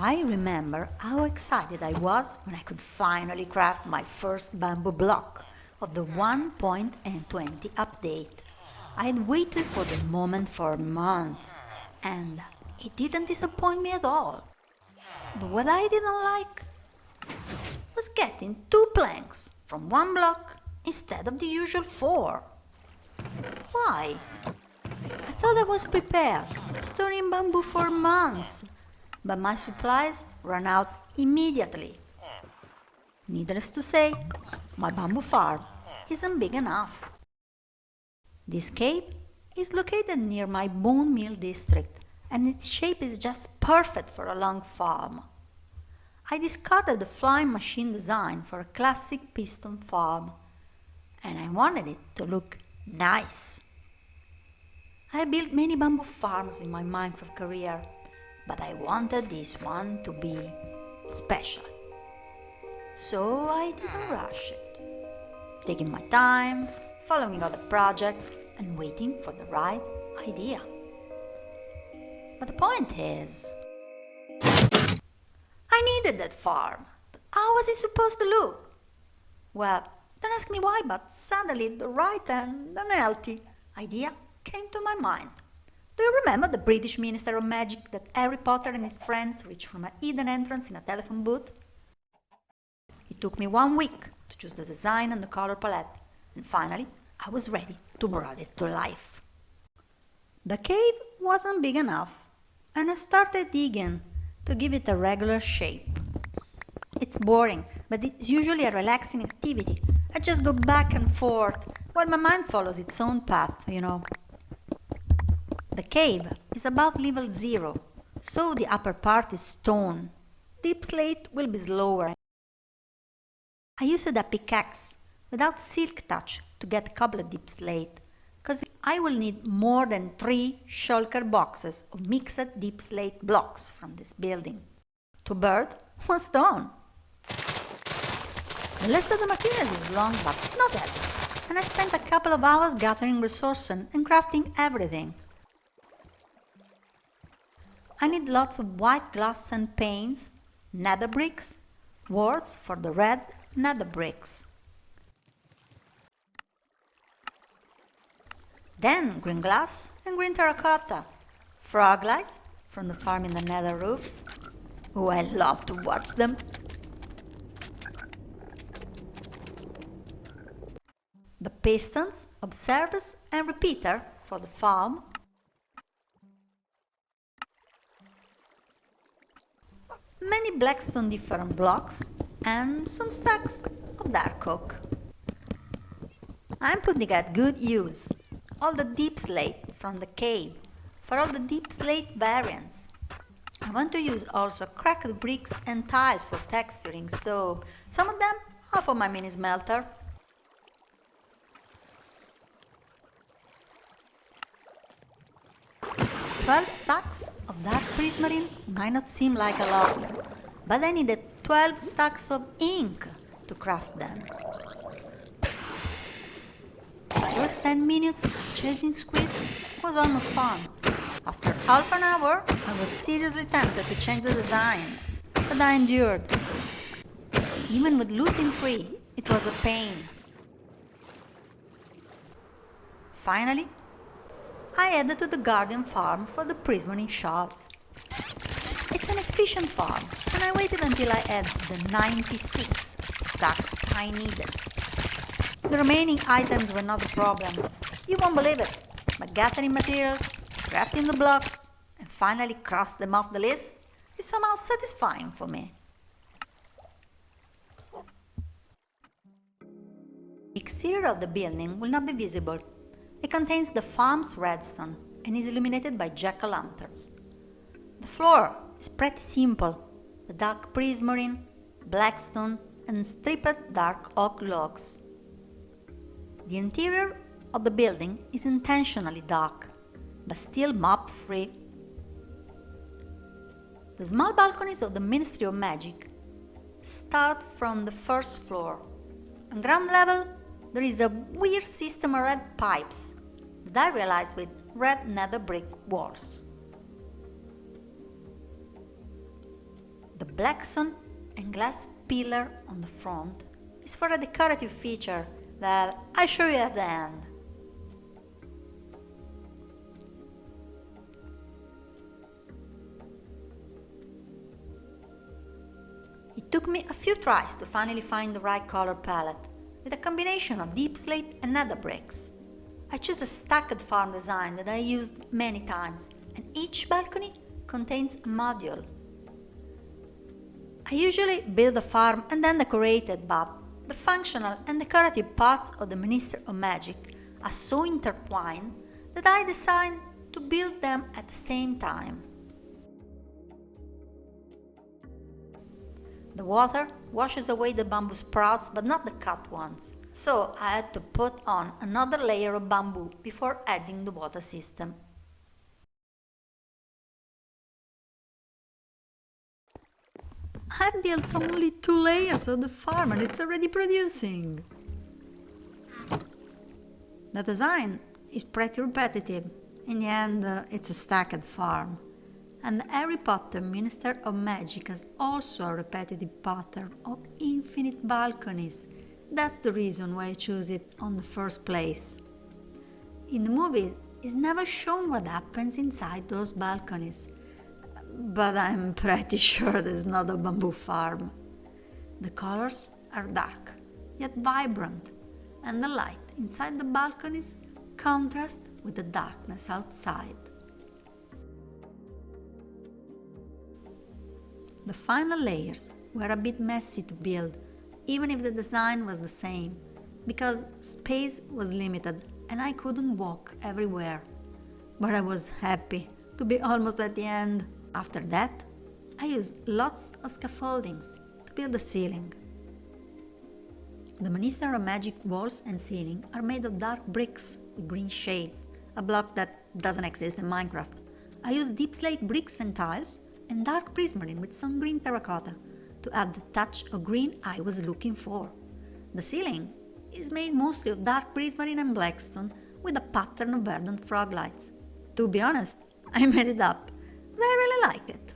I remember how excited I was when I could finally craft my first bamboo block of the 1.20 update. I had waited for the moment for months, and it didn't disappoint me at all. But what I didn't like was getting two planks from one block instead of the usual four. Why? I thought I was prepared, storing bamboo for months, but my supplies ran out immediately. Needless to say, my bamboo farm isn't big enough. This cave is located near my bone meal district, and its shape is just perfect for a long farm. I discarded the flying machine design for a classic piston farm, and I wanted it to look nice. I built many bamboo farms in my Minecraft career, but I wanted this one to be special. So I didn't rush it, taking my time, following other projects, and waiting for the right idea. But the point is, I needed that farm, but how was it supposed to look? Well, don't ask me why, but suddenly the right and unhealthy idea came to my mind. Do you remember the British Minister of Magic that Harry Potter and his friends reached from a hidden entrance in a telephone booth? It took me 1 week to choose the design and the color palette, and finally I was ready to bring it to life. The cave wasn't big enough, and I started digging to give it a regular shape. It's boring, but it's usually a relaxing activity. I just go back and forth while my mind follows its own path. The cave is about level 0, so the upper part is stone. Deep slate will be slower. I used a pickaxe without silk touch to get cobbled deep slate, because I will need more than 3 shulker boxes of mixed deep slate blocks from this building. 2 birds, 1 stone. The list of the materials is long but not heavy, and I spent a couple of hours gathering resources and crafting everything. I need lots of white glass and paints, nether bricks, warts for the red nether bricks. Then green glass and green terracotta, frog lights from the farm in the nether roof. Oh, I love to watch them. The pistons, observers and repeater for the farm. Many blackstone different blocks and some stacks of dark oak. I'm putting at good use all the deep slate from the cave for all the deep slate variants. I want to use also cracked bricks and tiles for texturing, so some of them are for my mini smelter. "12 stacks of dark prismarine might not seem like a lot, but I needed 12 stacks of ink to craft them. The first 10 minutes of chasing squids was almost fun. After half an hour, I was seriously tempted to change the design, but I endured. Even with looting 3, it was a pain. Finally, I headed to the Guardian farm for the prismarine shards. It's an efficient farm, and I waited until I had the 96 stacks I needed. The remaining items were not a problem. You won't believe it, but gathering materials, crafting the blocks, and finally cross them off the list is somehow satisfying for me. The exterior of the building will not be visible. It contains the farm's redstone and is illuminated by jack-o'-lanterns. The floor is pretty simple, the dark prismarine, blackstone, and stripped dark oak logs. The interior of the building is intentionally dark, but still mob-free. The small balconies of the Ministry of Magic start from the first floor. On ground level, there is a weird system of red pipes that I realized with red nether brick walls. blackstone and glass pillar on the front is for a decorative feature that I'll show you at the end. It took me a few tries to finally find the right color palette, with a combination of deep slate and nether bricks. I chose a stacked farm design that I used many times, and each balcony contains a module. I usually build a farm and then decorate it, but the functional and decorative parts of the Minister of Magic are so intertwined that I decided to build them at the same time. The water washes away the bamboo sprouts but not the cut ones, so I had to put on another layer of bamboo before adding the water system. I built only 2 layers of the farm and it's already producing. The design is pretty repetitive. In the end, it's a stacked farm. And the Harry Potter Minister of Magic has also a repetitive pattern of infinite balconies. That's the reason why I chose it on the first place. In the movies, it's never shown what happens inside those balconies. But I'm pretty sure there's not a bamboo farm. The colors are dark, yet vibrant, and the light inside the balconies contrasts with the darkness outside. The final layers were a bit messy to build, even if the design was the same, because space was limited and I couldn't walk everywhere. But I was happy to be almost at the end. After that, I used lots of scaffoldings to build the ceiling. The Minister of Magic walls and ceiling are made of dark bricks with green shades, a block that doesn't exist in Minecraft. I used deep slate bricks and tiles and dark prismarine with some green terracotta to add the touch of green I was looking for. The ceiling is made mostly of dark prismarine and blackstone with a pattern of verdant frog lights. To be honest, I made it up, but I really like it.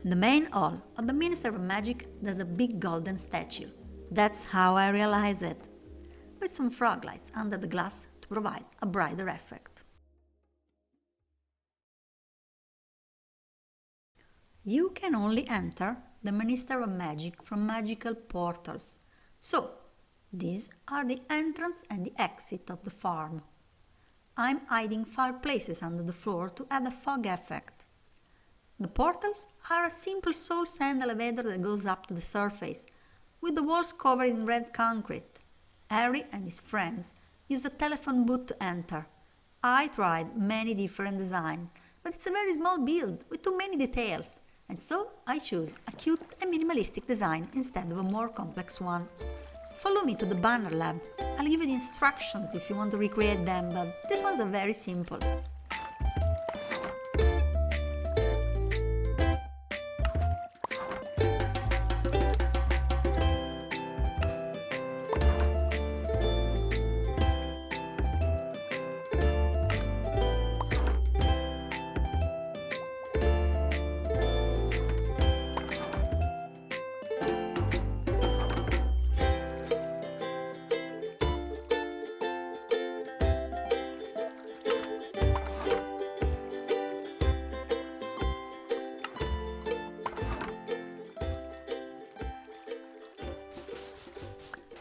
In the main hall of the Minister of Magic there's a big golden statue. That's how I realize it, with some frog lights under the glass to provide a brighter effect. You can only enter the Minister of Magic from magical portals, so these are the entrance and the exit of the farm. I'm hiding fireplaces under the floor to add a fog effect. The portals are a simple soul sand elevator that goes up to the surface, with the walls covered in red concrete. Harry and his friends use a telephone booth to enter. I tried many different designs, but it's a very small build with too many details, and so I choose a cute and minimalistic design instead of a more complex one. Follow me to the banner lab. I'll give you the instructions if you want to recreate them, but these ones are very simple.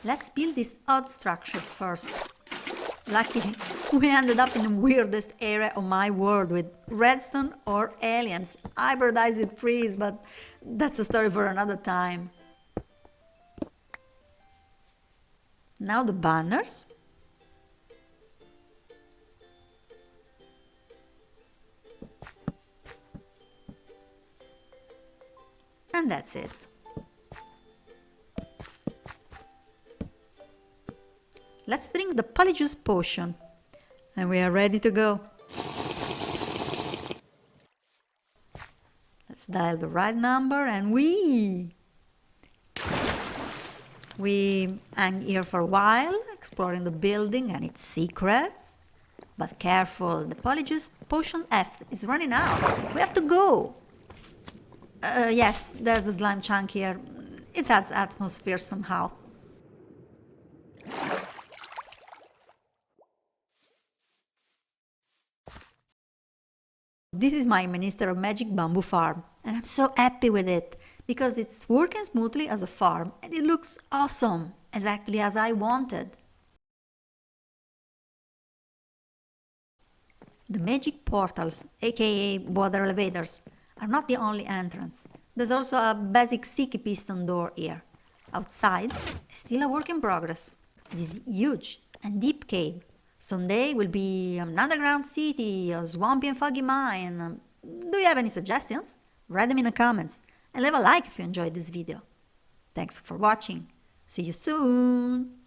Let's build this odd structure first. Luckily, we ended up in the weirdest area of my world with redstone or aliens hybridized trees, but that's a story for another time. Now the banners. And that's it. Let's drink the Polyjuice potion, and we are ready to go. Let's dial the right number, and we hang here for a while, exploring the building and its secrets. But careful, the Polyjuice potion F is running out. We have to go. Yes, there's a slime chunk here. It adds atmosphere somehow. This is my Minister of Magic bamboo farm, and I'm so happy with it because it's working smoothly as a farm and it looks awesome, exactly as I wanted. The magic portals, aka water elevators, are not the only entrance. There's also a basic sticky piston door here. Outside, still a work in progress. This huge and deep cave. Someday will be an underground city, a swampy and foggy mine. Do you have any suggestions? Write them in the comments and leave a like if you enjoyed this video. Thanks for watching. See you soon!